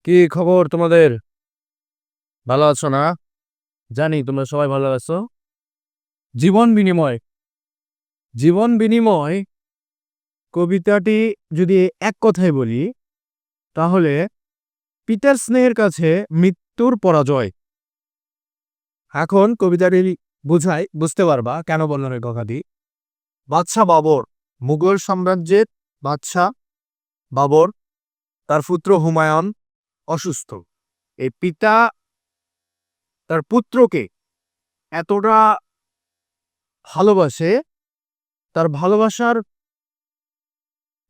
কি খবর তোমাদের? ভালো আছো না? জানি তোমরা সবাই ভালো আছো। জীবন বিনিময়। জীবন বিনিময় কবিতাটি যদি এক কথায় বলি তাহলে পিতার স্নেহের কাছে মৃত্যুর পরাজয়। এখন কবিতাটি বুঝতে পারবা কেন বললাম এই কথাটি। বাদশাহ বাবর, মুঘল সাম্রাজ্যের বাদশাহ বাবর, তার পুত্র হুমায়ুন অসুস্থ। এই পিতা তার পুত্রকে এতটা ভালোবাসে, তার ভালোবাসার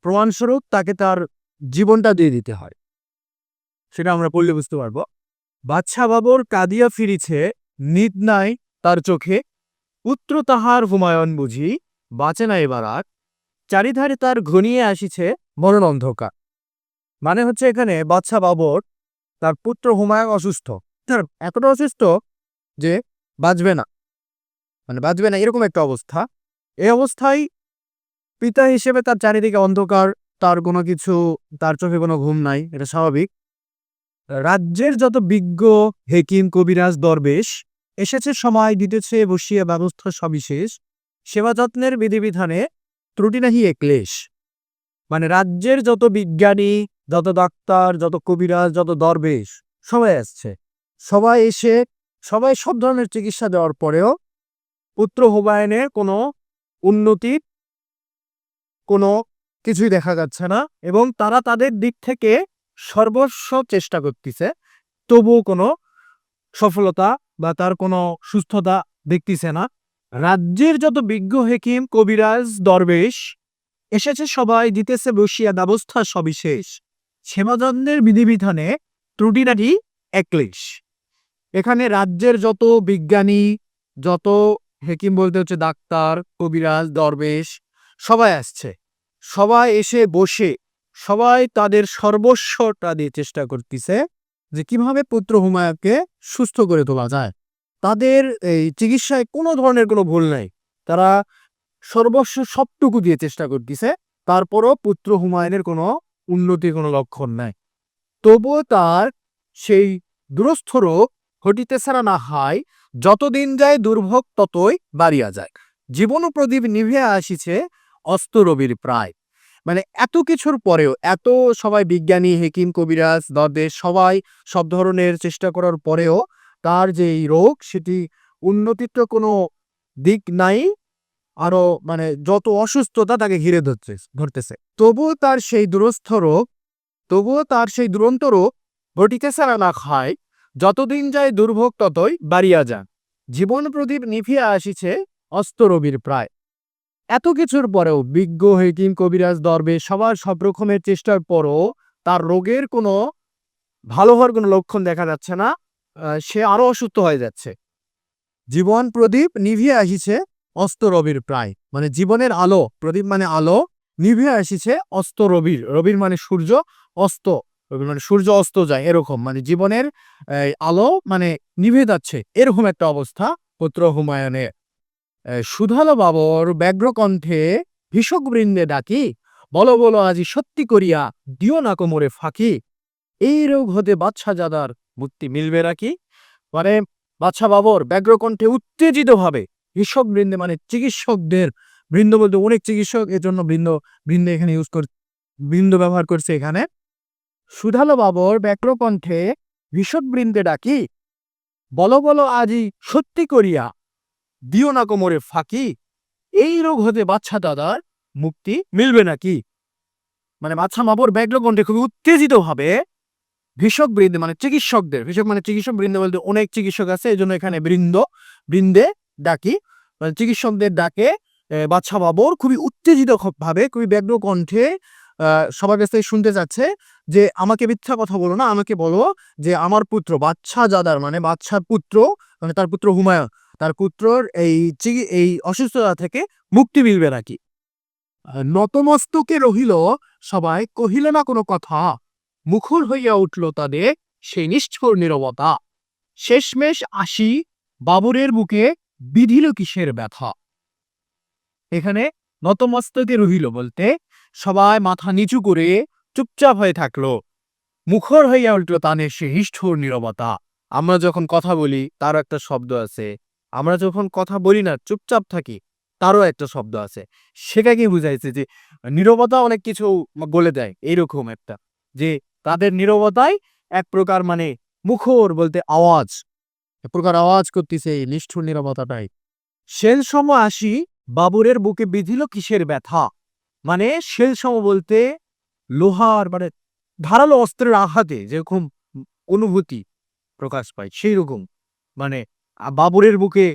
প্রমাণস্বরূপ তাকে তার জীবনটা দিয়ে দিতে হয়। সেটা আমরা পড়লে বুঝতে পারবো। বাদশাহ বাবর কাঁদিয়া ফিরিছে, নিদ নাই তার চোখে, পুত্র তাহার হুমায়ুন বুঝি বাঁচে না এবার আর, চারিধারে তার ঘনিয়ে আসিছে মরণ অন্ধকার। মানে হচ্ছে এখানে বাদশাহ বাবর তার পুত্র হুমায়ুন অসুস্থ, তার এতটা অসুস্থ যে বাঁচবে না, মানে বাঁচবে না এরকম একটা অবস্থা। এই অবস্থায় পিতা হিসেবে তার চারিদিকে অন্ধকার, তার কোনো কিছু, তার চোখে কোনো ঘুম নাই, এটা স্বাভাবিক। রাজ্যের যত বিজ্ঞ হেকিম কবিরাজ দরবেশ এসেছে সময় দিতেছে বসিয়া ব্যবস্থা সবিশেষ, সেবা যত্নের বিধিবিধানে ত্রুটি নাহি একলেশ। মানে রাজ্যের যত বিজ্ঞানী, যত ডাক্তার, যত কবিরাজ, যত দরবেশ সবাই আসছে। সবাই এসে সবাই সব ধরনের চিকিৎসা দেওয়ার পরেও পুত্র হুমায়ুনের কোনো উন্নতি, কোনো কিছুই দেখা যাচ্ছে না, এবং তারা তাদের দিক থেকে সর্বস্ব চেষ্টা করতেছে, তবুও কোনো সফলতা বা তার কোনো সুস্থতা দেখতেছে না। রাজ্যের যত বিজ্ঞ হেকিম কবিরাজ দরবেশ এসেছে সবাই দিতেছে বসিয়া ব্যবস্থা সবিশেষ, সেবাযত্নের বিধিবিধানে ত্রুটি নাহি একলেশ। এখানে রাজ্যের যত বিজ্ঞানী, যত হেকিম বলতে হচ্ছে ডাক্তার, কবিরাজ, দরবেশ সবাই আসছে। সবাই এসে বসে সবাই তাদের সর্বস্বটা দিয়ে চেষ্টা করতেছে যে কিভাবে পুত্র হুমায়ুনকে সুস্থ করে তোলা যায়। তাদের এই চিকিৎসায় কোনো ধরনের কোনো ভুল নাই, তারা সর্বস্ব সবটুকু দিয়ে চেষ্টা করতেছে, তারপরও পুত্র হুমায়ুনের কোনো উন্নতির কোনো লক্ষণ নাই। তবুও তার সেই দুরস্থ রোগ হটিতেছে না হায়, যতদিন যায় দুর্ভোগ ততই বাড়িয়া যায়, জীবন প্রদীপ নিভিয়া আসিছে অস্ত রবির প্রায়। মানে এত কিছুর পরেও, এত সবাই বিজ্ঞানী হেকিম কবিরাজ দরবেশ সবাই সব ধরনের চেষ্টা করার পরেও তার যে এই রোগ সেটি উন্নতির তো কোনো দিক নাই, আরো মানে যত অসুস্থতা তাকে ঘিরে ধরতেছে। তবুও তার সেই দুরন্ত রোগ ঘটিতেছে না খায়, যতদিন যায় দুর্ভোগ ততই বাড়িয়া যান, জীবন প্রদীপ নিভিয়া আসিছে অস্ত রবির প্রায়। এত কিছুর পরেও বিজ্ঞ হেকিম কবিরাজ দরবেশ সবার সব রকমের চেষ্টার পরও তার রোগের কোনো ভালো হওয়ার কোনো লক্ষণ দেখা যাচ্ছে না, সে আরো অসুস্থ হয়ে যাচ্ছে। জীবন প্রদীপ নিভিয়া আসিছে অস্ত রবির প্রায়, মানে জীবনের আলো, প্রদীপ মানে আলো, নিভিয়া আসিছে অস্ত রবির, রবির মানে সূর্য, অস্ত রবির মানে সূর্য অস্ত যায় এরকম, মানে জীবনের আলো মানে নিভে যাচ্ছে এরকম একটা অবস্থা পুত্র হুমায়ুনের। সুধালো বাবর ব্যগ্র কণ্ঠে ভীষক বৃন্দে ডাকি, বলো বলো আজি সত্যি করিয়া দিও না কোমরে ফাঁকি, এই রোগ হতে বাদশা জাদার মুক্তি মিলবে নাকি। মানে বাদশা বাবর ব্যগ্রকণ্ঠে উত্তেজিত ভাবে, কৃষক বৃন্দে মানে চিকিৎসকদের, বৃন্দ বলতে অনেক চিকিৎসক, এর জন্য বৃন্দে এখানে বৃন্দ ব্যবহার করছে এখানে। সুধালো বাবর ব্যগ্রকণ্ঠে ভীষক বৃন্দে ডাকি, বলো বলো আজি সত্যি করিয়া দিও না কোমরে ফাঁকি, এই রোগ হতে বাদশা দাদার মুক্তি মিলবে নাকি। মানে বাদশা বাবর ব্যগ্রকণ্ঠে খুবই উত্তেজিত ভাবে ভীষক বৃন্দে মানে চিকিৎসকদের, ভীষক মানে চিকিৎসক, বৃন্দ বলতে অনেক চিকিৎসক আছে এই জন্য এখানে বৃন্দে ডাকি, মানে চিকিৎসকদের ডাকে বাদশা বাবর খুবই উত্তেজিত ভাবে, খুবই ব্যগ্র কণ্ঠে সবার কাছ থেকে শুনতে চাচ্ছে যে আমাকে মিথ্যা কথা বলো না, আমাকে বলো যে আমার পুত্র বাদশা জাদার মানে বাদশার পুত্র, মানে তার পুত্র হুমায়ুন, তার পুত্রর এই অসুস্থতা থেকে মুক্তি মিলবে নাকি। নতমস্তকে রহিল সবাই, কহিল না কোনো কথা, মুখর হইয়া উঠল তাদের সেই নিষ্ঠুর নীরবতা, শেষমেশ আসি বাবরের বুকে বিধিল কিসের ব্যথা। এখানে নতমস্তকে রহিল বলতে সবাই মাথা নিচু করে চুপচাপ হয়ে থাকলো, মুখর হইয়া উল্টো তানে সে নিষ্ঠুর নীরবতা। আমরা যখন কথা বলি তারও একটা শব্দ আছে, আমরা যখন কথা বলি না চুপচাপ থাকি তারও একটা শব্দ আছে। সেটাকে বুঝাইছে যে নীরবতা অনেক কিছু বলে দেয়, এইরকম একটা যে তাদের নীরবতায় এক প্রকার মানে মুখর বলতে আওয়াজ, এক প্রকার আওয়াজ করতেছে এই নিষ্ঠুর নীরবতাটাই। শেল সম আসি বাবুরের বুকে বিঁধিল কিসের ব্যথা। মানে শেল সম বলতে লোহার মানে ধারালো অস্ত্রের আঘাতে যেরকম অনুভূতি প্রকাশ পায় সেই রকম মানে বাবরের বুকে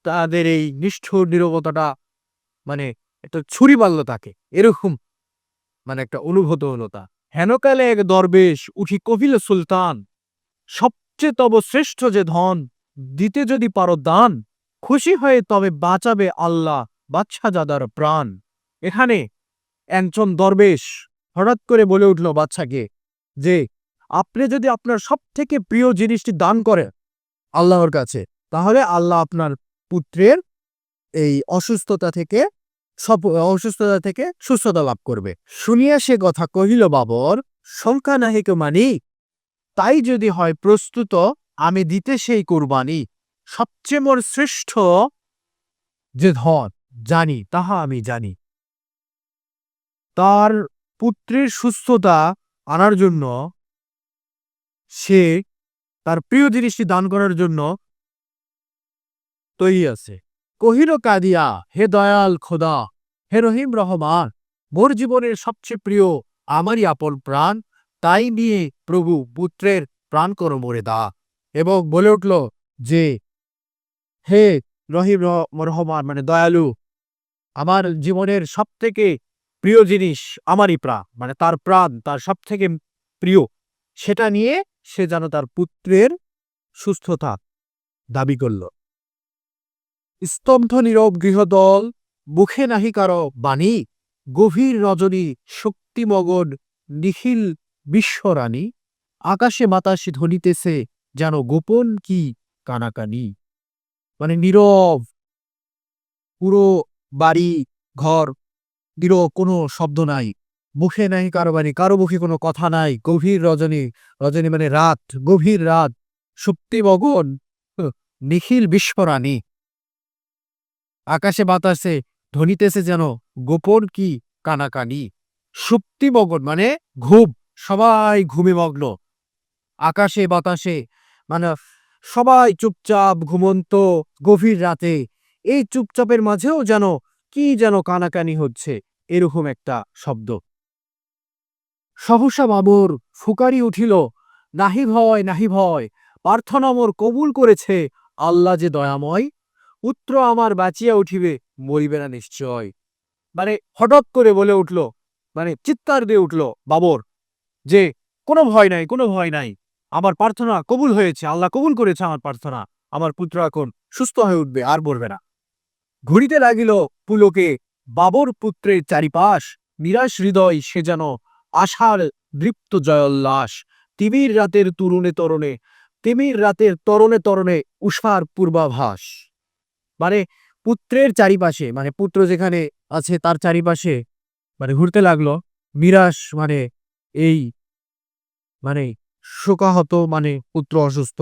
তাদের এই নিষ্ঠুর নীরবতাটা মানে একটা ছুরি মারল তাকে, এরকম মানে একটা অনুভূত হলো তা। হেনকালে এক দরবেশ উঠি কহিল সুলতান, সবচেয়ে তব শ্রেষ্ঠ যে ধন, দিতে যদি পারো দান, খুশি হয়ে তবে বাঁচাবে আল্লাহ বাদশাহজাদার প্রাণ। এখানে একজন দরবেশ হঠাৎ করে বলে উঠল বাদশাকে যে আপনি যদি আপনার সব থেকে প্রিয় জিনিসটি দান করেন আল্লাহর কাছে, তাহলে আল্লাহ আপনার পুত্রের এই অসুস্থতা থেকে সুস্থতা লাভ করবে। শুনিয়া সে কথা কহিল বাবর, শঙ্কা নাহিক মানি, তাই যদি হয় প্রস্তুত আমি দিতে সেই কুরবানি। সবচেয়ে মোর শ্রেষ্ঠ যে ধন জানি তাহা আমি জানি। তার পুত্রের সুস্থতা আনার জন্য সে তার প্রিয় জিনিসটি দান করার জন্য তৈরি আছে। কহিল কাদিয়া, হে দয়াল খোদা, হে রহিম রহমান, মোর জীবনের সবচেয়ে প্রিয় আমারই আপন প্রাণ, তাই নিয়ে প্রভু পুত্রের প্রাণ করো মোরে দা। এবং বলে উঠল যে হে রহিম রহমান মানে দয়ালু, আমার জীবনের সব থেকে প্রিয় জিনিস আমারই প্রাণ, মানে তার প্রাণ তার সব থেকে প্রিয়, সেটা নিয়ে সে যেন তার পুত্রের সুস্থতা দাবি করল। স্তব্ধ নীরব গৃহদল, মুখে নাহি কারো বাণী, গভীর রজনী শক্তিমগন নিখিল বিশ্বরানী, আকাশে বাতাসে ধ্বনিতেছে যেন গোপন কি কানাকানি। মানে নীরব পুরো বাড়ি ঘর, নীরব, কোনো শব্দ নাই, মুখে নাই কারো বাণী, কারো মুখে কোনো কথা নাই, গভীর রজনী, রজনী মানে রাত, গভীর রাত, শক্তিমগন নিখিল বিশ্বরানী, আকাশে বাতাসে ধ্বনিতেছে যেন গোপন কি কানাকানি। সুপ্তিমগন মানে ঘুম, সবাই ঘুমে মগ্ন, আকাশে বাতাসে মানে সবাই চুপচাপ ঘুমন্ত গভীর রাতে, এই চুপচাপের মাঝেও যেন কি যেন কানাকানি হচ্ছে, এরকম একটা শব্দ। সহসা বাবর ফুকারি উঠিল, নাহি ভয় নাহি ভয়, প্রার্থনা মোর কবুল করেছে আল্লাহ যে দয়াময়, পুত্র আমার বাঁচিয়া উঠিবে মরিবে না নিশ্চয়। মানে হঠাৎ করে বলে উঠল, মানে চিৎকার দিয়ে উঠল বাবর যে কোনো ভয় নাই, কোনো ভয় নাই, আমার প্রার্থনা কবুল হয়েছে, আল্লাহ কবুল করেছে আমার প্রার্থনা, আমার পুত্র এখন সুস্থ হয়ে উঠবে, আর মরবে না। ঘুরিতে লাগিল পুলকে বাবর পুত্রের চারিপাশ, নিরাশ হৃদয় সে যেন আশার দৃপ্ত জয়োল্লাস। তিমির রাতের তরণে তরণে উষার পূর্বাভাস। মানে পুত্রের চারিপাশে, মানে পুত্র যেখানে আছে তার চারিপাশে মানে ঘুরতে লাগলো নিরাশ, মানে এই মানে শোকাহত, মানে পুত্র অসুস্থ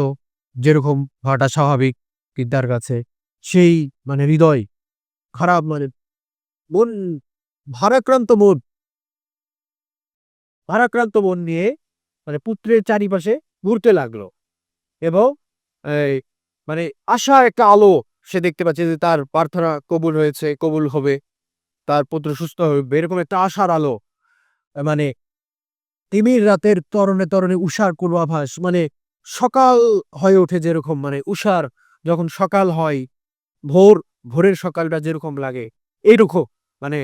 যেরকম হওয়াটা স্বাভাবিক পিতার কাছে, সেই মানে হৃদয় খারাপ, মানে মন ভারাক্রান্ত মন নিয়ে মানে পুত্রের চারিপাশে ঘুরতে লাগলো এবং এই মানে আশা একটা আলো সে দেখতে পাচ্ছে যে তার প্রার্থনা কবুল হয়েছে, কবুল হবে, তার পুত্র সুস্থ হবে, এরকম একটা আশার আলো। মানে তিমির রাতের তরণে তরণে উষার পূর্বাভাস, মানে সকাল হয়ে ওঠে যেরকম, মানে উষার যখন সকাল হয়, ভোরের সকালটা যেরকম লাগে এইরকম, মানে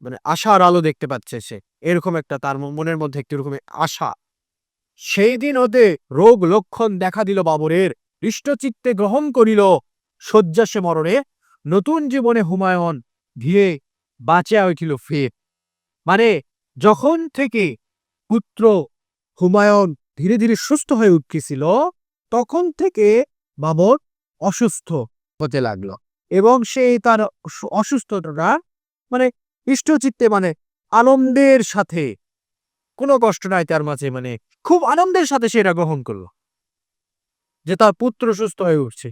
মানে আশার আলো দেখতে পাচ্ছে সে, এরকম একটা তার মনের মধ্যে একটু এরকম আশা। সেই দিন হতে রোগ লক্ষণ দেখা দিল বাবরের, হৃষ্টচিত্তে গ্রহণ করিল শয্যা সে মরণে, নতুন জীবনে হুমায়ুন ধীরে বাঁচিয়া উঠিল ফের। মানে যখন থেকে পুত্র হুমায়ুন ধীরে ধীরে সুস্থ হয়ে উঠতেছিল, তখন থেকে বাবর অসুস্থ হতে লাগলো এবং সে তার অসুস্থতাটা মানে ইষ্টচিত্তে মানে আনন্দের সাথে, কোনো কষ্ট নাই তার মাঝে, মানে খুব আনন্দের সাথে সে এটা গ্রহণ করলো যে তার পুত্র সুস্থ হয়ে উঠছে।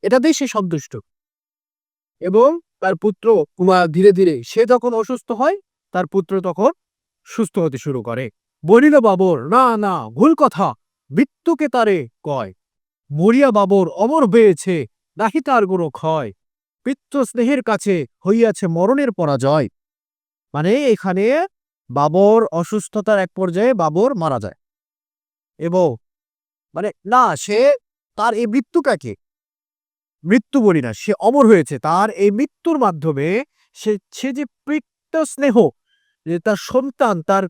এটাতেই সে সন্তুষ্ট এবং তার পুত্র ধীরে ধীরে সে যখন অসুস্থ হয় তার পুত্র তখন সুস্থ হতে শুরু করে। বলিল বাবর, না না ভুল কথা, মৃত্যুকে তারে কয়, মরিয়া বাবর অমর হয়েছে, নাহি তার কোনো ক্ষয়, পিতৃ স্নেহের কাছে হইয়াছে মরণের পরাজয়। মানে এখানে বাবর অসুস্থতার এক পর্যায়ে বাবর মারা যায় এবং মানে না সে তার এই মৃত্যুটাকে মৃত্যু বলি না, সে অমর হয়েছে তার এই মৃত্যুর মাধ্যমে সে যে পিতৃ স্নেহ, যে তার সন্তান তার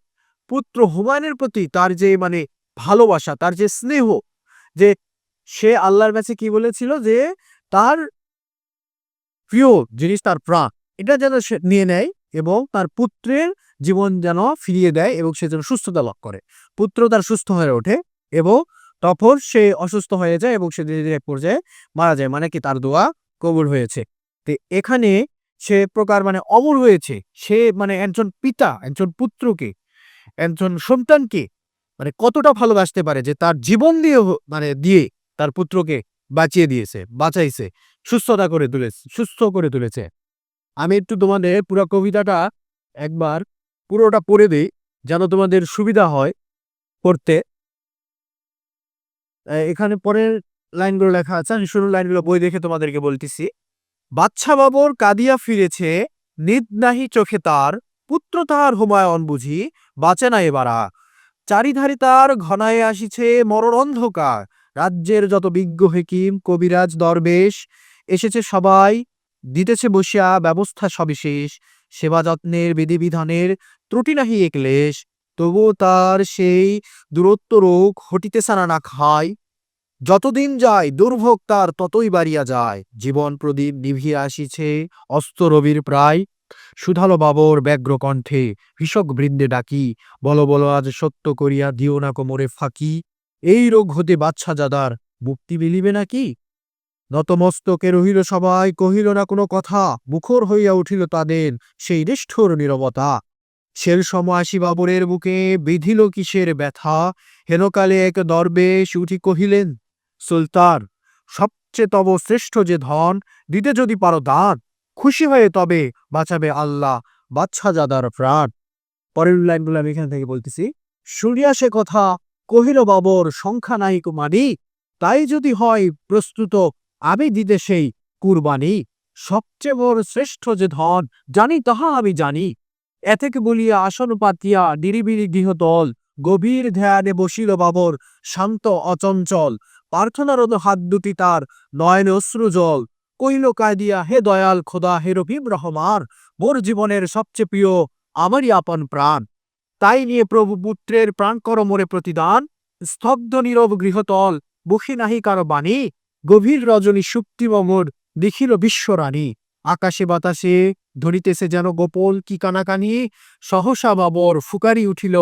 পুত্র হুমায়ুনের প্রতি তার যে মানে ভালোবাসা, তার যে স্নেহ, যে সে আল্লাহর কাছে কি বলেছিল যে তার প্রিয় জিনিস তার প্রাণ, এটা যেন সে নিয়ে নেয় এবং তার পুত্রের জীবন যেন ফিরিয়ে দেয় এবং সে যেন সুস্থতা লাভ করে। পুত্র তার সুস্থ হয়ে ওঠে এবং তখন সে অসুস্থ হয়ে যায় এবং সে ধীরে ধীরে এক পর্যায়ে মারা যায়। মানে কি তার দোয়া কবুল হয়েছে। তো এখানে সে প্রকার মানে অমর হয়েছে, সে মানে একজন পিতা একজন পুত্রকে, একজন সন্তানকে মানে কতটা ভালোবাসতে পারে যে তার জীবন দিয়ে মানে দিয়ে তার পুত্রকে বাঁচিয়ে দিয়েছে, বাঁচাইছে, সুস্থ করে তুলেছে। আমি একটু তোমাদের পুরো কবিতাটা একবার পুরোটা পড়ে দিই যেন তোমাদের সুবিধা হয় পড়তে। এখানে পরের লাইনগুলো লেখা আছে, আমি শুরুর লাইনগুলো বই দেখে তোমাদেরকে বলতেছি। বাচ্চা বাবর কাঁদিয়া ফিরেছে, নিদ নাহি চোখে তার, পুত্র তাহার হুমায়ুন বুঝি বাঁচে না এবারা। চারিধারে তার ঘনায়ে আসিছে মরণ অন্ধকার, রাজ্যের যত বিজ্ঞ হেকিম কবিরাজ দরবেশ এসেছে সবাই, দিতেছে বসিয়া ব্যবস্থা সবিশেষ, সেবা যত্নের বিধিবিধানের ত্রুটি নাহি একলেশ, তবুও তার সেই দূরত্ব রোগ হটিতেছে না খায়। যতদিন যায় দুর্ভোগ তার ততই বাড়িয়া যায়, জীবন প্রদীপ নিভিয়া আসিছে অস্ত রবির প্রায়। সুধালো বাবর ব্যগ্র কণ্ঠে কৃষক বৃন্দে ডাকি, বলো বলো আজ সত্য করিয়া দিও না কোমরে ফাঁকি, এই রোগ হতে বাচ্চা জাদার মুক্তি মিলিবে নাকি। নতমস্তকে রহিল সবাই, কহিল না কোনো কথা, মুখর হইয়া উঠিল তাদের সেই নিষ্ঠুর নীরবতা। শের সময়াসী বাবরের বুকে বিধিল কিসের ব্যথা, হেনকালে এক দরবেশ উঠি কহিলেন, সুলতান সবচেয়ে তব শ্রেষ্ঠ যে ধন, দিতে যদি পারো দান, খুশি হয়ে তবে বাঁচাবে আল্লাহ বাচ্চা জাদার প্রাণ। পরের লাইনগুলো আমি এখান থেকে বলতেছি। শুনিয়া সে কথা কহিল বাবর, সংখ্যা নাহিক মানি, তাই যদি হয় প্রস্তুত আমি দিতে সেই কুরবানি। সবচেয়ে বড় শ্রেষ্ঠ যে ধন জানি তাহা আমি জানি, এ থেকে বলিয়া আসন পাতিয়া নিরিবিলি গৃহতল, গভীর ধ্যানে বসিল বাবর শান্ত অচঞ্চল, প্রার্থনারত হাত দুটি তার নয়নে অশ্রু জল, কহিল কাঁদিয়া, হে দয়াল খোদা হে রহিম রহমান, মোর জীবনের সবচেয়ে প্রিয় আমারই আপন প্রাণ, তাই নিয়ে প্রভু পুত্রের প্রাণ কর মোরে প্রতিদান। স্তব্ধ নীরব গৃহতল, মুখে নাহি কারো বাণী, গভীর রজনী সুপ্তি মমর দেখিল বিশ্বরানী। আকাশে বাতাসে ধরিতেছে যেন গোপল কি কানাকানি, সহসা বাবর ফুকারি উঠিল,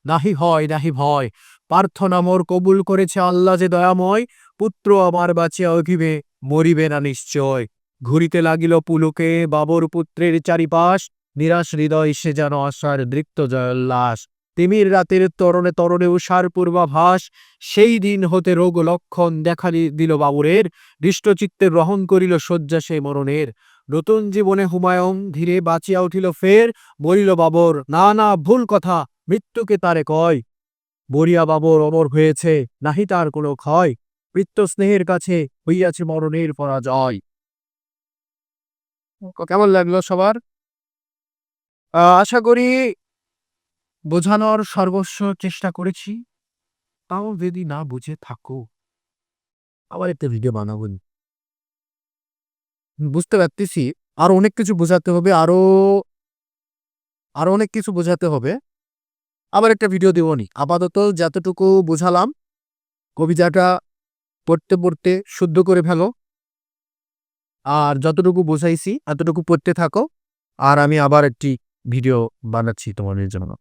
নাহি হয় নাহি ভয়, প্রার্থনা মোর কবুল করেছে আল্লাহ যে দয়াময়, পুত্র আমার বাঁচিয়া উঠিবে মরিবে না নিশ্চয়। ঘুরিতে লাগিল পুলকে বাবর পুত্রের চারিপাশ, নিরাশ হৃদয় সে যেন আশার দৃপ্ত জয়োল্লাস। তিমির রাতের তরণে তরণে উষার পূর্বাভাস, সেই দিন হতে রোগ লক্ষণ দেখা দিল বাবুরের, দৃষ্টচিত্তে গ্রহণ করিল শয্যা সে মরণের। নতুন জীবনে হুমায়ুন ধীরে বাঁচিয়া উঠিল ফের, বলিল বাবর, না না ভুল কথা, মৃত্যুকে তারে কয়, বরিয়া বাবর অমর হয়েছে, নাহি তার কোনো ক্ষয়, পিতৃ স্নেহের কাছে হইয়াছে মরণের পরাজয়। কেমন লাগলো সবার? আশা করি বোঝানোর সর্বস্ব চেষ্টা করেছি। তাও যদি না বুঝে থাকো আবার একটা ভিডিও বানাবো। বুঝতে পারতেছি আরো অনেক কিছু বোঝাতে হবে, আরো আরো অনেক কিছু বোঝাতে হবে, আবার একটা ভিডিও দেবনি। আপাতত যতটুকু বোঝালাম কবিতাটা পড়তে পড়তে শুদ্ধ করে ফেলো, আর যতটুকু বোঝাইছি এতটুকু পড়তে থাকো, আর আমি আবার একটি ভিডিও বানাচ্ছি তোমাদের জন্য।